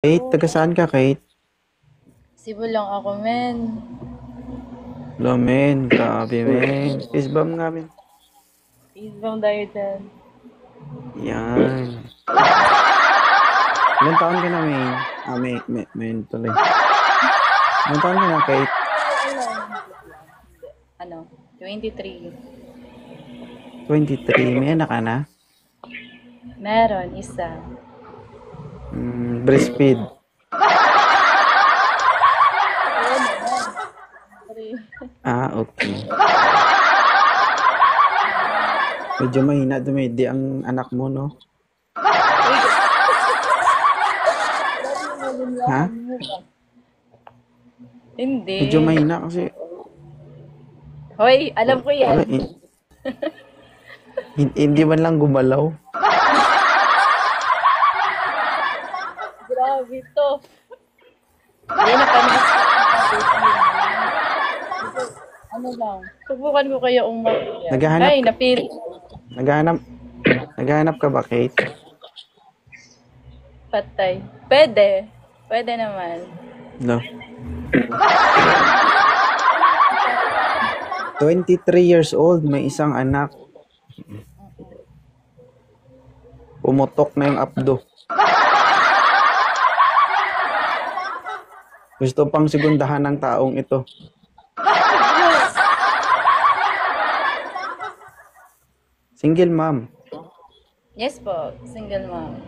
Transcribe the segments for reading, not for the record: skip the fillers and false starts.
Kate, taga saan ka, Kate? Cebu lang ako, men. Hello, men. Grabe, men. Fist bump nga, men. Isbang tayo dyan. Yan. Ilan taon ka na, men? Men tuloy. Ilan taon ka na, Kate? Ano? 23. 23. May anak ka na? Meron, isa. Breastfeed. Okay. Medyo mahina dumedi ang anak mo, no? Ha? Hindi. Medyo mahina kasi. Hoy, alam ko yan. Wala, hindi man lang gumalaw. Grabe to. Hindi na kami. Ano lang. Subukan ko kayo umakyat. Naghahanap Ay, napili. Naghahanap ka ba, Kate? Patay. Pwede. Pwede naman. No. 23 years old, may isang anak. Pumutok na yung abdo. Gusto pang segundahan ng taong ito. Single mom. Yes po, single mom.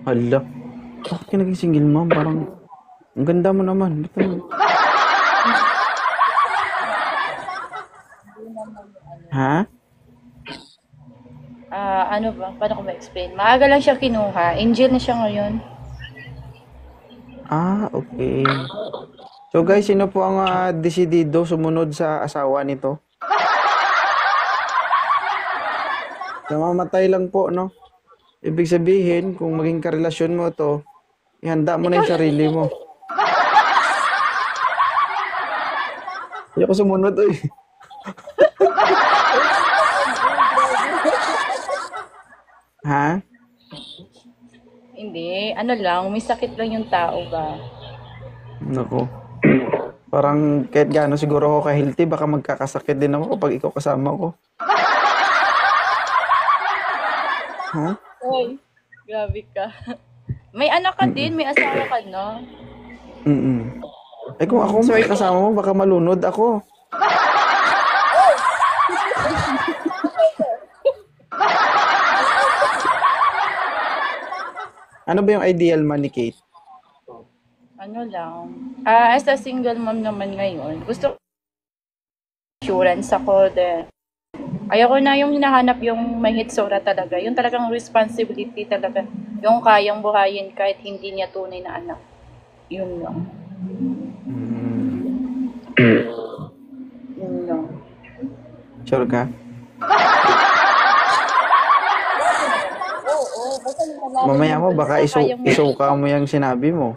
Hala. Bakit ka naging single mom? Parang, ang ganda mo naman. Ba't naman? Ha? Ano ba? Paano ko ma-explain? Maaga lang siya kinuha. Angel na siya ngayon. Okay. So guys, sino po ang desidido sumunod sa asawa nito? Namamatay lang po, no? Ibig sabihin, kung maging karelasyon mo to, ihanda mo na yung sarili mo. Hindi ako sumunod, eh. Ha? Hindi. Ano lang, may sakit lang yung tao ba? Nako. Parang kahit gaano siguro ako ka-healthy, baka magkakasakit din ako kapag ikaw kasama ko. Ha? Oy, grabe ka. May anak ka din, may asawa ka, no? Kung ako kasama mo, baka malunod ako. Ano ba yung ideal man ni Kate? Ano lang. As a single mom naman ngayon, gusto ko insurance ako din. Ayoko na yung hinahanap yung may hitsura talaga. Yung talagang responsibility talaga. Yung kayang buhayin kahit hindi niya tunay na anak. Yun lang. Yun lang. Sure ka? Mamaya mo, baka isuka mo yung sinabi mo.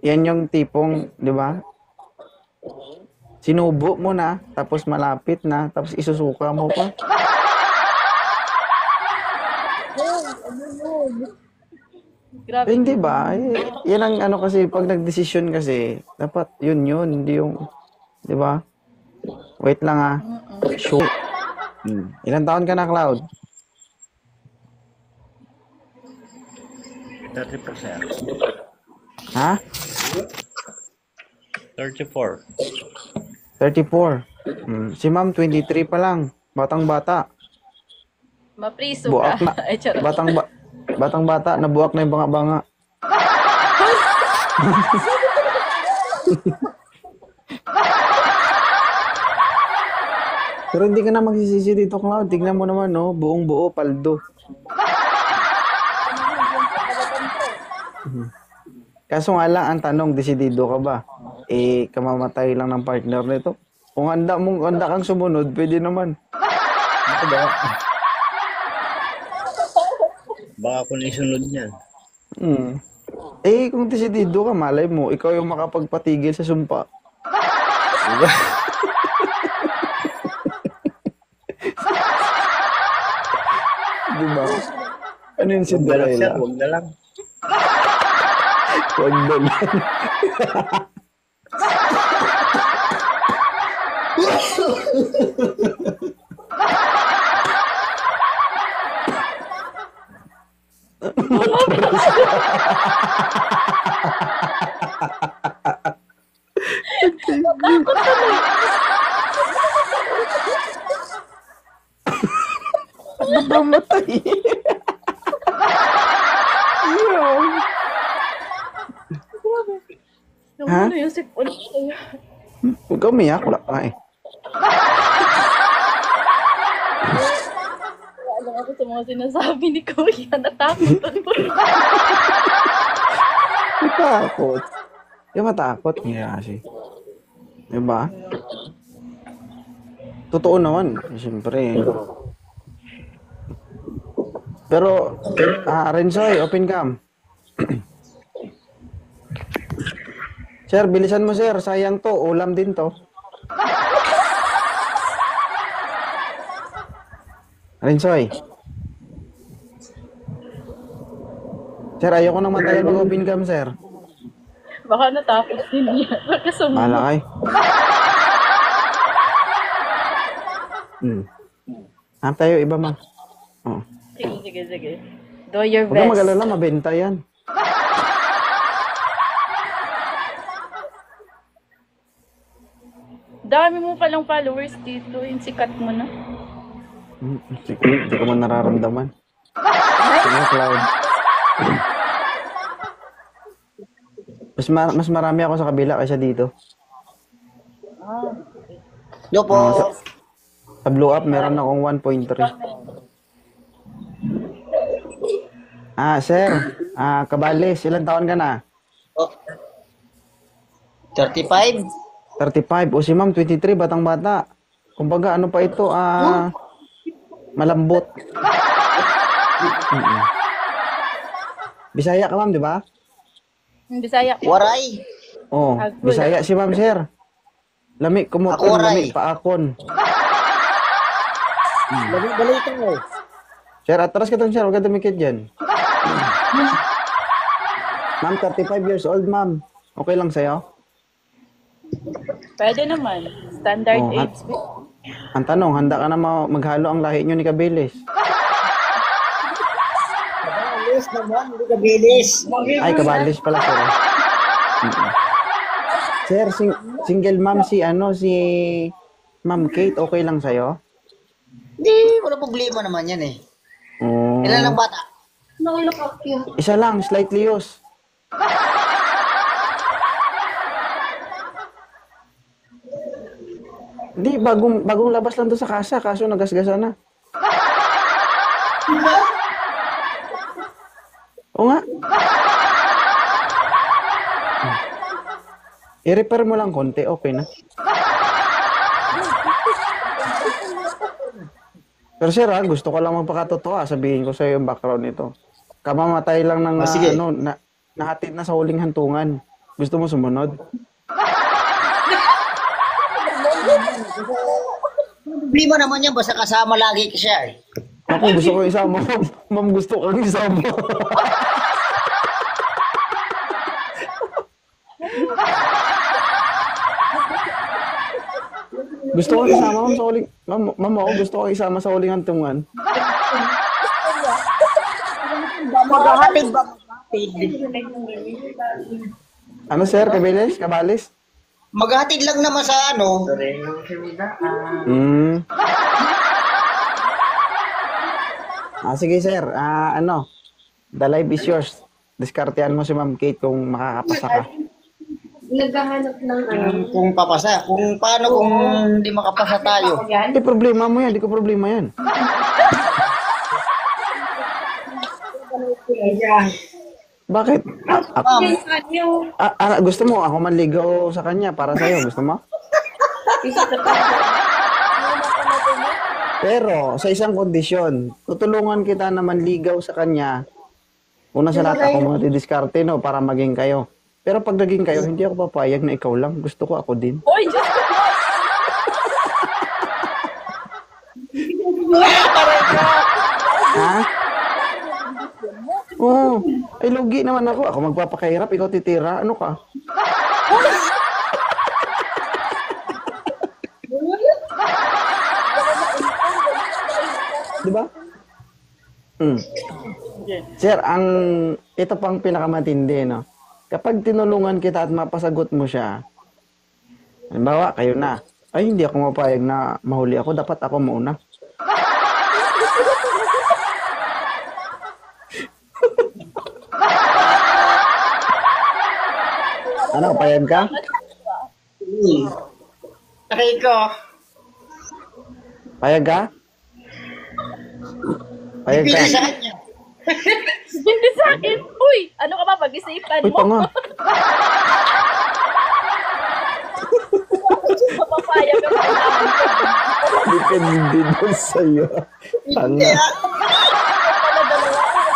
Yan yung tipong, di ba? Sinubo mo na, tapos malapit na, tapos isusuka mo pa. Grabe. Hindi ba? Yan ang ano kasi, pag nagdesisyon kasi, dapat yun, hindi yung, di ba? Wait lang Sure. Ilan taon ka na, Cloud? 30%. Ha? 34. 34. Si ma'am, 23 pa lang. Batang-bata. Mapriso Buak ka. na. Ay, charot. Batang-bata, nabuak na yung banga-banga. Pero hindi ka na magsisisi dito, Cloud. Tignan mo naman, no? Buong buo, paldo. Kaso nga lang, ang tanong, desidido ka ba? Kamamatay lang ng partner nito. Kung handa kang sumunod, pwede naman. Ako ba? Baka ako na isunod niyan. Kung desidido ka, malay mo, ikaw yung makapagpatigil sa sumpa. Di ba? Ano yung Huwag na lang, sir. Cinderella? Huwag na lang. Huwag na lang. Mamatay. Yung Ha? ano yung sipon ko. Huwag ka umiyak. Wala ka eh. Alam ako sa mga sinasabi ni Kuya. Natakot ako. Matakot. Yung matakot niya kasi. Diba? Totoo naman. Siyempre. Pero, Renzoy, open cam. Sir, bilisan mo sir. Sayang to. Ulam din to. Renzoy. Sir, ayoko nang matagal mag-open cam, sir. Baka natakot din niya. Baka sumunod. Mahala kay. Tayo iba, ma'am. Oh. Sige. Do your Huwag kang best. mag-alala, mabenta yan. Dami mo palang followers dito. Yung sikat mo na. Hindi ko man nararamdaman. Sige, Cloud. Mas marami ako sa kabila kaysa dito. Yo po. Sa blow up, meron akong 1.3. Sir. Kabales, ilang taon ka na? Oh. 35? 35. O si ma'am, 23, batang-bata. Kumbaga, ano pa ito? Malambot. Bisaya ka, ma'am, di ba? Bisaya. Waray. Oh, Agul. Bisaya si ma'am, sir. Lami, Ako, kumutong, Ray. lami, paakon. Balita mo. Sir, atras ka doon, sir. Huwag ka dumikit dyan. Ma'am, 35 years old, ma'am. Okay lang sa'yo? Pwede naman. Standard Oh, age. Ang tanong, handa ka na maghalo ang lahi nyo ni Kabilis? Bilis naman, hindi ka bilis. Ay, Kabilis pala, sir. Sir, single ma'am si Ma'am Kate, okay lang sa'yo? Hindi, wala problema naman yan eh. Oh. Ilan ang bata? Isa lang, slightly used. Hindi, bagong labas lang to sa kasa, kaso nagasgasa na. O nga. I-repair mo lang konti, okay na. Pero sir, gusto ko lang magpakatotoo, sabihin ko sa iyo yung background nito. Kamamatay lang ng sige. nahatid na sa huling hantungan. Gusto mo sumunod? Problema naman yan, basta kasama lagi ka siya eh. Ako, gusto ko isama. Ma'am, gusto ko isama. Gusto ko isama, ma'am, sa huling... Ma'am, ako gusto ko isama sa huling hantungan. Maghahatid ba? Ano, sir? Kabilis? Kabalis? Maghahatid lang naman sa ano. Sige, sir. The live is yours. Diskartehan mo si Ma'am Kate kung makakapasa ka. Naghahanap ng ano. Kung papasa. Kung paano kung hindi makapasa tayo. Hindi problema mo yan. Hindi ko problema yan. Bakit? Ma'am, Gusto mo ako manligaw sa kanya para sa'yo? Gusto mo? Pero sa isang kondisyon, tutulungan kita na manligaw sa kanya. Una sa lahat ako mga didiskarte, no, para maging kayo. Pero pag naging kayo, hindi ako papayag na ikaw lang. Gusto ko ako din. Oy, Diyos ko! Ha? Oo. Ay, lugi naman ako. Ako magpapakahirap, ikaw titira. Ano ka? Di ba? Hmm. Sir, ito pang pinakamatindi, no? Kapag tinulungan kita at mapasagot mo siya, halimbawa, kayo na, ay, hindi ako mapayag na mahuli ako, dapat ako mauna. Ano, payag ka? Aray ko. Payag ka? Payag ka? Pili sa kanya. Hindi sa akin. Uy, ano ka ba? Pag-isipan Uy, mo. tanga. Mapapayag ka ba? Depende doon sa'yo. Tanga.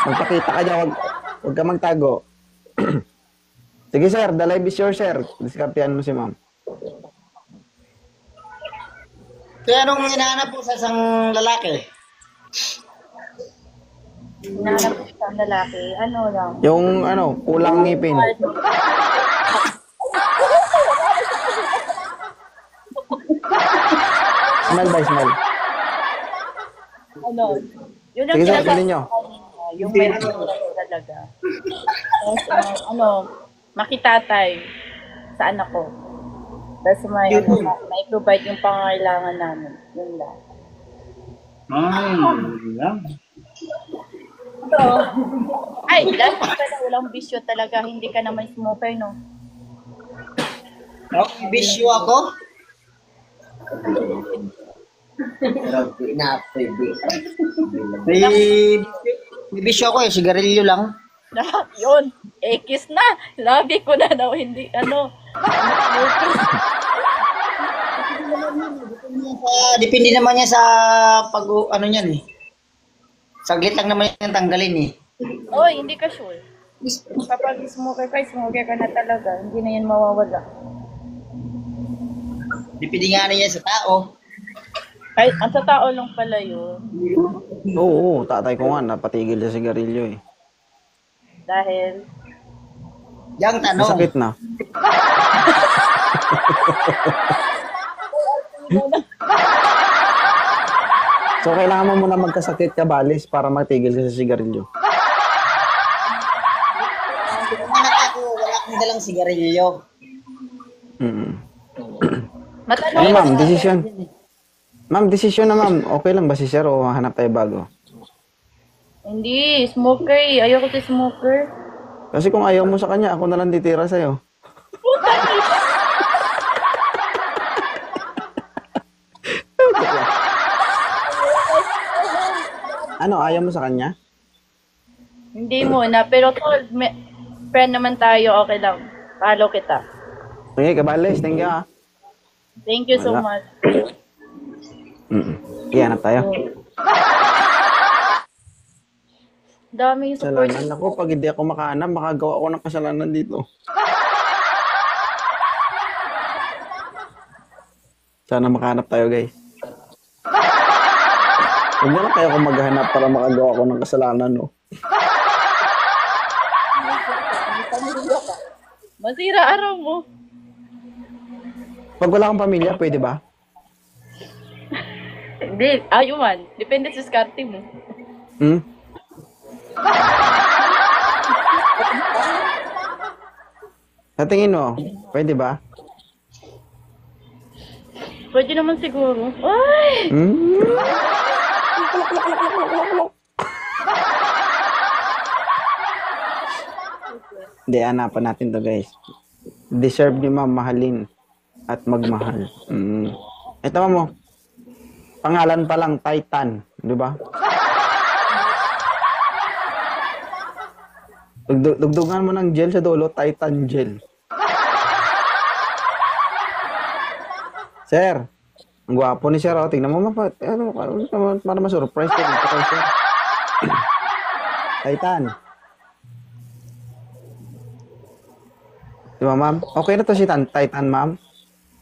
Magpakita ka dyan. Huwag ka magtago. Sige, sir. The live is yours, sir. Diskartehan mo si ma'am. Kaya anong hinahanap po sa isang lalaki? Hinahanap ko sa lalaki. Ano lang. Yung, ano, kulang ngipin. Smile ba, smile? Ano? Yun ang Sige, sir, sinasabi bilhin nyo. ko kanina, yung may talaga. Tapos, ano, makitatay sa anak ko. Tapos may provide yung pangangailangan namin. Yun lang. So, ay, dahil pala walang bisyo talaga, hindi ka naman smoker, no? Okay, bisyo ako? May bisyo ako eh, sigarilyo lang. Yun, ekis na. Labi ko na daw, hindi, ano. Depende naman niya sa pag, ano niyan eh. Saglit lang naman yung tanggalin eh. Oy, hindi ka sure. Kapag smoker ka na talaga. Hindi na yan mawawala. Depende nga na yan sa tao. Ay, ang sa tao lang pala yun. Oo, tatay ko nga, napatigil sa sigarilyo eh. Dahil, Yang tanong. Masakit na. So, kailangan mo muna magkasakit ka, balis, para matigil ka sa sigarilyo. Anak ako, wala akong dalang sigarilyo. Mm-mm. matanong Ano, ma'am, desisyon? Ma'am, desisyon na, ma'am. Okay lang ba si sir o hanap tayo bago? Hindi, smoker eh. Ayoko si smoker. Kasi kung ayaw mo sa kanya, ako na lang titira sa'yo. Ano, ayaw mo sa kanya? Hindi muna. Pero tol, friend naman tayo. Okay lang. Follow kita. Okay, kabalis, thank you ah. Thank you so Wala. much. Okay, hanap tayo. Dami yung support. Kasalanan ako, pag hindi ako makahanap, makagawa ako ng kasalanan dito. Sana makahanap tayo, guys. Huwag na lang kayo kung maghanap para makagawa ako ng kasalanan, no? Masira araw mo. Pag wala kang pamilya, pwede ba? Hindi, ayuman. Depende sa skarte mo. Hmm? Sa tingin mo, pwede ba? Pwede naman siguro. Ay! Hmm? Hindi, hanapan natin to, guys. Deserve ni ma'am mahalin at magmahal. Ito mo, pangalan pa lang, Titan. Di ba? Dugdugan mo ng gel sa dulo, Titan gel. Sir, ang gwapo ni Sir. Oh. Tingnan mo, para ma-surprise ko. Sir. Titan. Di ba, ma'am? Okay na to si Titan, ma'am?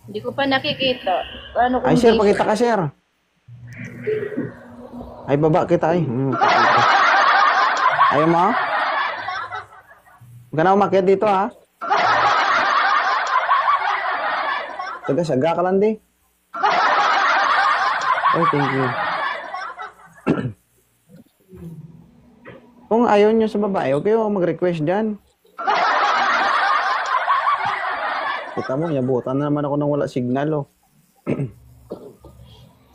Hindi ko pa nakikita. Paano kung Ay, sir, di- pakita ka, sir. Ay, baba kita, ay. Ayaw mo? Huwag ka na umakyat dito, ha? Saga ka lang, di. Oh, thank you. Kung ayaw nyo sa babae, okay o mag-request dyan. Kita mo, yabutan na naman ako nang wala signal, oh.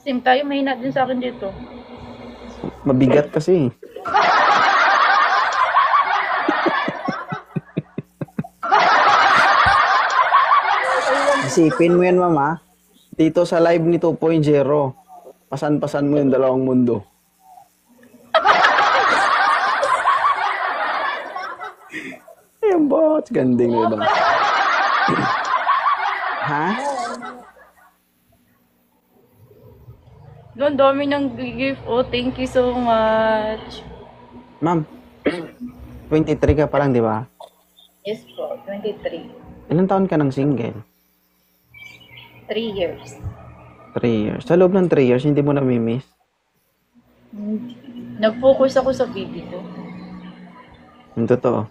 Sim tayo, mahina din sa akin dito. Mabigat kasi. Isipin mo yan, mama. Dito sa live ni 2.0, pasan-pasan mo yung dalawang mundo. Ayan ba? Ganding na ba? Ha? Doon, dami ng gift. Oh, thank you so much. Ma'am, 23 ka pa lang, di ba? Yes po, 23. Ilang taon ka ng single? 3 years. 3 years. Sa loob ng 3 years, hindi mo namimiss? Nag-focus ako sa baby ko. Yung totoo.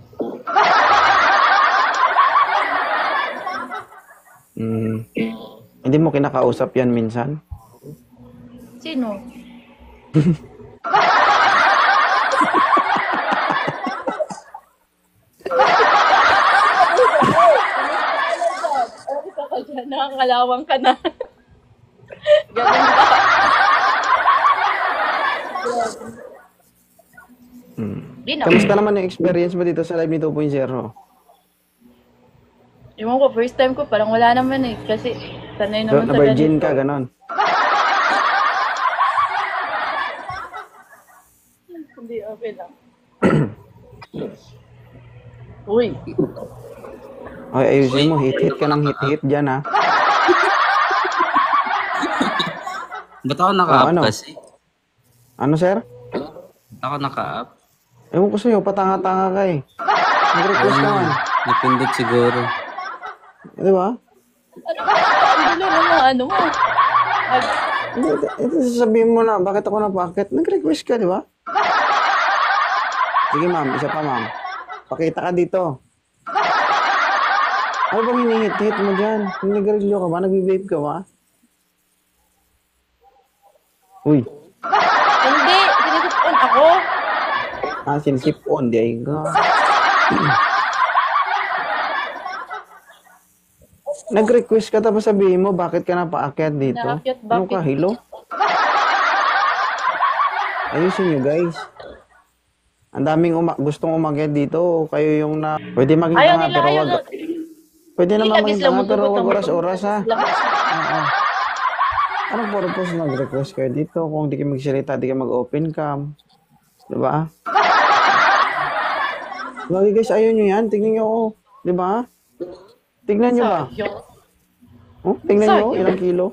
Hindi mo kinakausap yan minsan? Sino? Nakakalawang ka na. Ganun ba? Di na. Kamusta naman yung experience mo dito sa live ni 2.0? Ewan ko, first time ko, parang wala naman eh. Kasi sanay naman sa Na-virgin ganito. ka, ganon. Hindi, okay lang. Uy. Ay, ayusin mo, hit-hit ka ng hit-hit dyan, ha? Ba't ako naka-up ano? kasi? Ano, sir? Ba't ako naka-up? Ewan ko sa'yo, patanga-tanga ka eh. Nag-request ka man. Napindot siguro. Di ba? Ang gulo mo, ano mo. Ito sasabihin mo na, bakit ako napakit? Nag-request ka, di ba? Sige, ma'am. Isa pa, ma'am. Pakita ka dito. Ano bang hinihit-hit mo dyan? Nag-reglyo ka ba? Nag-vape ka ba? Uy. Hindi, sinisipon ako. Sinisip on. Di ay ka. Nag-request ka tapos sabihin mo, bakit ka napaakyat dito? Naakyat, Ano bakit? ka, hilo? Ayusin nyo, guys. Ang daming gustong umakyat dito. Kayo yung na... Pwede maging Ayaw tanga, nila, pero ayaw wag... nila. Pwede naman Labis maging lang tanga, mo pero tugot wag ang oras-oras, ha? Labis. Oo. Anong purpose nag-request kayo dito? Kung di kayo magsalita, di kayo mag-open cam. Diba? Lagi guys, ayaw nyo yan. Tingnan nyo ako. Diba? Tingnan nyo ba? Sayang. Oh, tingnan nyo, Sayang. ilang kilo.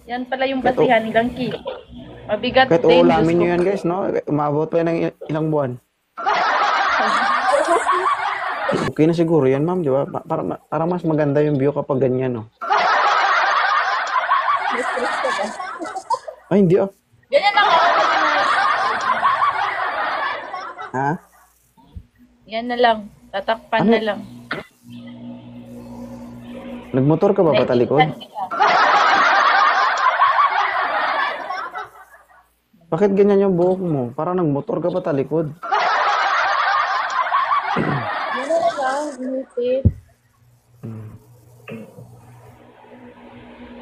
Yan pala yung basihan ng kilo. Mabigat Kahit din. uulamin Diyos nyo ko. yan guys, no? Umabot pa yan ng ilang buwan. Okay na siguro yan, ma'am, di ba? Para mas maganda yung view kapag ganyan, no? Ay, hindi ah. Ganyan lang ako. Ha? Yan na lang. Tatakpan Ano? na lang. Nagmotor ka ba patalikod? Bakit ganyan yung buhok mo? Parang nagmotor ka patalikod. Yan na lang. Inipit.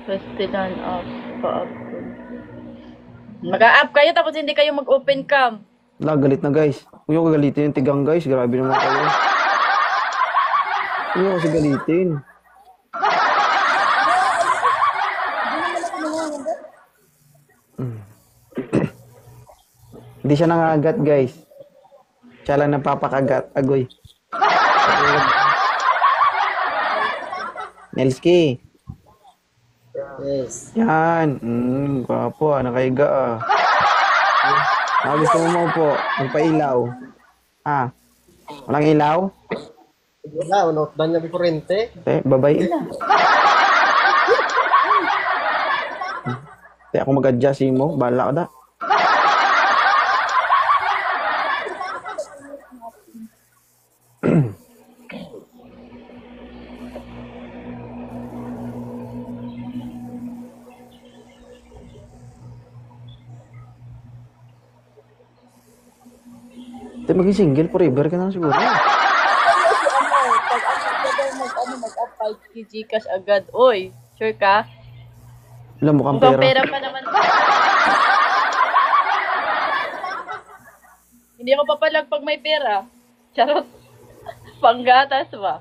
Pastilan up. Pa-up. Mag-a-up kayo tapos hindi kayo mag-open cam. Wala, galit na guys. Huwag yung galitin yung tigang guys. Grabe naman kayo. Huwag yung kasi galitin. Hindi siya nangagat guys. Siya lang napapakagat. Agoy. Nelski. Yes. Yan. Gwapo ah. Nakaiga ah. Gusto mo po. Magpailaw. Ah. Walang ilaw? Wala, unot ba niya kurente? Babay. Ako mag-adjust mo. Bahala ka da. Di maging single forever ka na siguro. Pag mag-up 5K Gcash agad. Oy, sure ka? Alam mo kang Mukhang pera. pera pa naman. Hindi ako papalag pag may pera. Charot. Panggatas ba?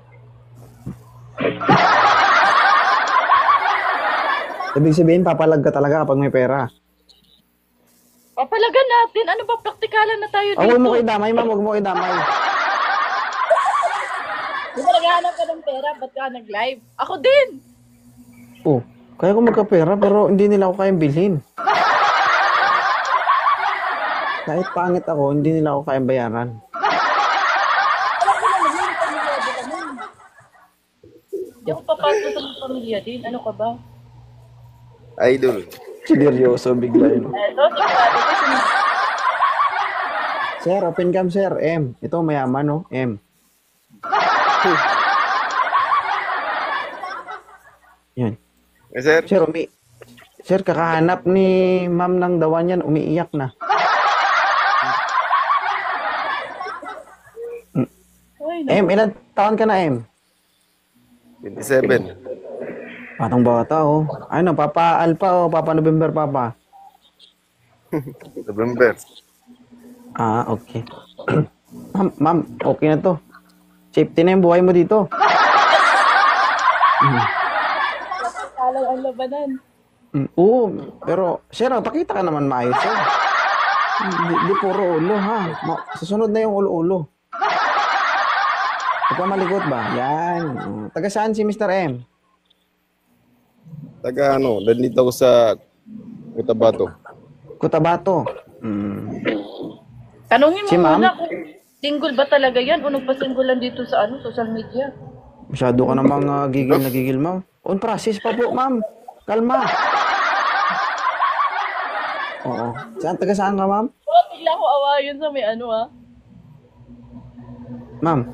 Ibig sabihin, papalag ka talaga kapag may pera. Papalagan natin. Ano ba? Praktikalan na tayo dito. Huwag mo kayo damay, ma'am. Huwag mo kayo damay. Di ba naghahanap ka ng pera? Ba't ka nag-live? Ako din! Oh, kaya ko magkapera pero hindi nila ako kayang bilhin. Kahit pangit ako, hindi nila ako kayang bayaran. Hindi ako papasok sa mga pamilya din. Ano ka ba? Idol. Seryoso, bigla yun. Ito, sigurado ko Sir, open cam, sir. M. Ito, mayaman, no? M. Yan. Eh, sir? Sir, Sir, kakahanap ni ma'am ng dawan yan, umiiyak na. Ay, M, ilan taon ka na, M? 27. Batang bata, oh. Ano, Papa Alpha o Papa November, Papa? November. Ah, okay. Ma'am, okay na to. Safety na yung buhay mo dito. Kalang ang labanan. Oo, pero, sir, pakita ka naman maayos, sir. Di puro ulo, ha? Susunod na yung ulo-ulo. Huwag ka malikot ba? Yan. Taga saan si Mr. M? Taga ano, nandito ako sa Cotabato. Cotabato. Tanungin mo Si ma'am? muna kung single ba talaga yan o nagpa-singlean dito sa social media. Masyado ka namang gigil na gigil, ma'am. On process pa po, ma'am. Kalma. Oo. Taga saan ka, ma'am? Oh, bigla ko awayon sa may ano Ma'am,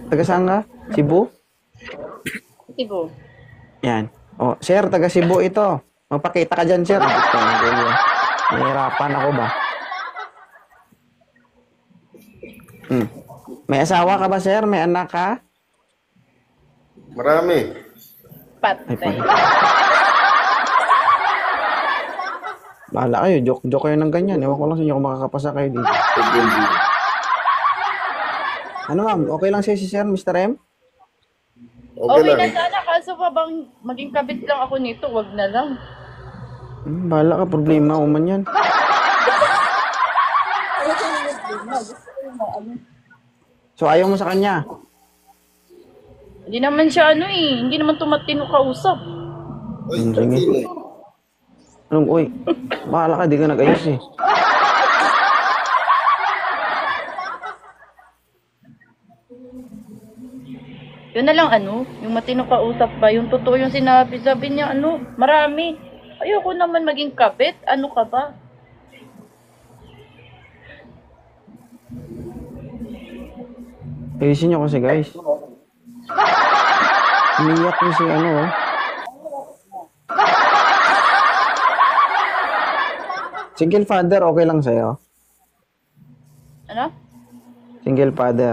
taga saan ka? Cebu? Tibo. Yan. Oh, sir, taga Cebu ito. Magpakita ka dyan, sir. Nahihirapan ako ba? May asawa ka ba, sir? May anak ka? Marami. Patay. Bahala kayo. Joke kayo ng ganyan. Ewan ko lang sa inyo kung makakapasa kayo dito. Ano, ma'am? Okay lang sa'yo si sir, Mr. M? Okay Okay lang. na sana, kaso pa bang maging kabit lang ako nito, wag na lang. Bahala ka. Problema. Uman yan. So, ayaw mo sa kanya? Hindi naman siya hindi naman tumatino kausap. Uy, Sige. Anong, uy? Bahala ka. Di ka nag-ayos eh. Yun na lang yung matino kausap ba, yung totoo yung sinabi, sabi niya marami. Ayoko naman maging kabit, ano ka ba? Ayusin nyo kasi, guys. Umiyak niyo si oh. Single father, okay lang sa'yo? Ano? Single father.